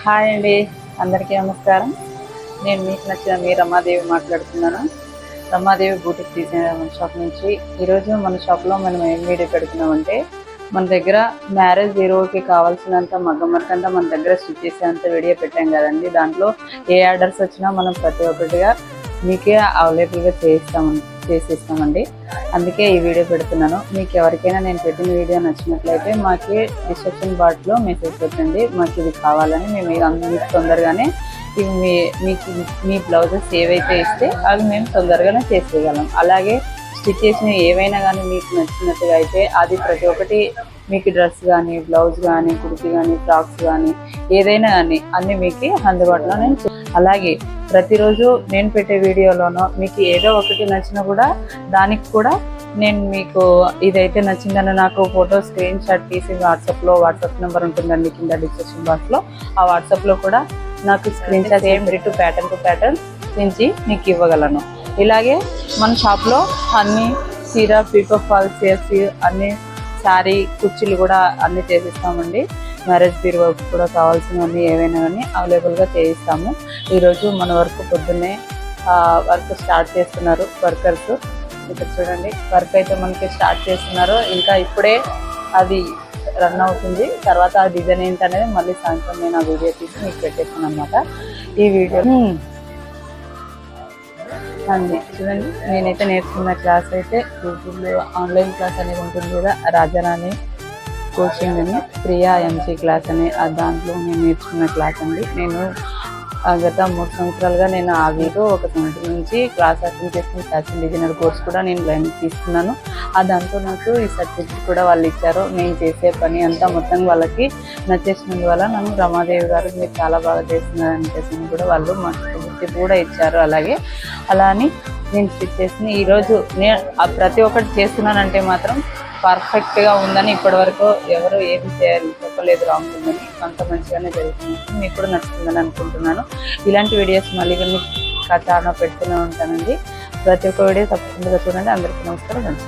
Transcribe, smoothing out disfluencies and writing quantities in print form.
Hi అండి, అందరికీ నమస్కారం. నేను మీకు నచ్చిన మీ రమాదేవి మాట్లాడుతున్నాను. రమాదేవి బూటిక్ డిజైనర్ షాప్ నుంచి. ఈరోజు మన షాప్లో మనం ఏం వీడియో పెడుతున్నామంటే, మన దగ్గర మ్యారేజ్ బ్యూరోకి కావాల్సినంత మగ్గం వర్క్ అంతా మన దగ్గర స్టిచ్ చేసేంత వీడియో పెట్టాం కదండి. దాంట్లో ఏ ఆర్డర్స్ వచ్చినా మనం ప్రతి ఒక్కటిగా మీకే అవైలబుల్గా చేసిస్తామండి. అందుకే ఈ వీడియో పెడుతున్నాను. మీకు ఎవరికైనా నేను పెట్టిన వీడియో నచ్చినట్లయితే మాకు డిస్క్రిప్షన్ బాక్స్లో మెసేజ్ పెట్టండి, మాకు ఇది కావాలని. మేము మీకు తొందరగానే ఇవి మీ బ్లౌజెస్ ఏవైతే ఇస్తే అవి మేము తొందరగానే చేసేయగలం. అలాగే స్టిచ్ చేసినవి ఏవైనా కానీ మీకు నచ్చినట్టుగా అయితే అది ప్రతి ఒక్కటి మీకు డ్రెస్ కానీ, బ్లౌజ్ కానీ, కుర్తీ కానీ, ఫ్రాక్స్ కానీ ఏదైనా కానీ అన్నీ మీకు అందుబాటులో నేను అలాగే ప్రతిరోజు నేను పెట్టే వీడియోలోనో మీకు ఏదో ఒకటి నచ్చినా కూడా దానికి కూడా నేను మీకు ఇదైతే నచ్చిందని నాకు ఫోటో స్క్రీన్ షాట్ తీసి వాట్సాప్ నెంబర్ ఉంటుందండి కింద డిస్క్రిప్షన్ బాక్స్లో. ఆ వాట్సాప్లో కూడా నాకు screen shot same to pattern నుంచి మీకు ఇవ్వగలను. ఇలాగే మన షాప్లో అన్ని చీర, పీకో ఫాల్స్ చేసి అన్ని శారీ, కుర్చీలు కూడా అన్నీ చేసిస్తామండి. మ్యారేజ్ బ్యూరో కూడా కావాల్సినవన్నీ ఏవైనా కానీ అవైలబుల్గా చేయిస్తాము. ఈరోజు మన వర్క్ పొద్దున్నే వర్క్ స్టార్ట్ చేస్తున్నారు వర్కర్స్. ఇక్కడ చూడండి, వర్క్ అయితే మనకి స్టార్ట్ చేస్తున్నారు. ఇంకా ఇప్పుడే అది రన్ అవుతుంది. తర్వాత ఆ డిజైన్ ఏంటనేది మళ్ళీ సాయంత్రం నేను ఆ వీడియో తీసి మీకు పెట్టేస్తాను అనమాట. ఈ వీడియో అండి చూడండి, నేనైతే నేర్చుకున్న క్లాస్ అయితే యూట్యూబ్లో ఆన్లైన్ క్లాస్ అనేది ఉంటుంది కదా, రాజారాణి కోచింగ్ అని, ప్రియా ఎంసీ క్లాస్ అని, దాంట్లో నేను నేర్చుకున్న క్లాస్ అండి. నేను గత 3 సంవత్సరాలుగా నేను ఆ వీడియో 1 సంవత్సరం నుంచి క్లాస్ అటెండ్ చేసిన ఫ్యాషన్ డిజైనర్ కోర్స్ కూడా నేను లైన్ తీసుకున్నాను. దాంతో నాకు ఈ సర్టిఫికేట్ కూడా వాళ్ళు ఇచ్చారు. నేను చేసే పని అంతా మొత్తం వాళ్ళకి నచ్చేసినందువల్ల నన్ను రమాదేవి గారు మీరు చాలా బాగా చేస్తున్నారని చేసిన కూడా వాళ్ళు మాకు కూడా ఇచ్చారు. అలా అని నేను స్టిచ్ చేసిన ఈరోజు నేను ప్రతి ఒక్కటి చేస్తున్నానంటే మాత్రం పర్ఫెక్ట్గా ఉందని ఇప్పటివరకు ఎవరు ఏమి చెప్పలేదు రాంగ్ ఉందని. అంత మంచిగానే జరుగుతుంది. మీకు కూడా నచ్చుతుందని అనుకుంటున్నాను. ఇలాంటి వీడియోస్ మళ్ళీ చాలా పెడుతూనే ఉంటానండి. ప్రతి ఒక్క వీడియో తప్పకుండా చూడండి. అందరికీ నమస్కారం.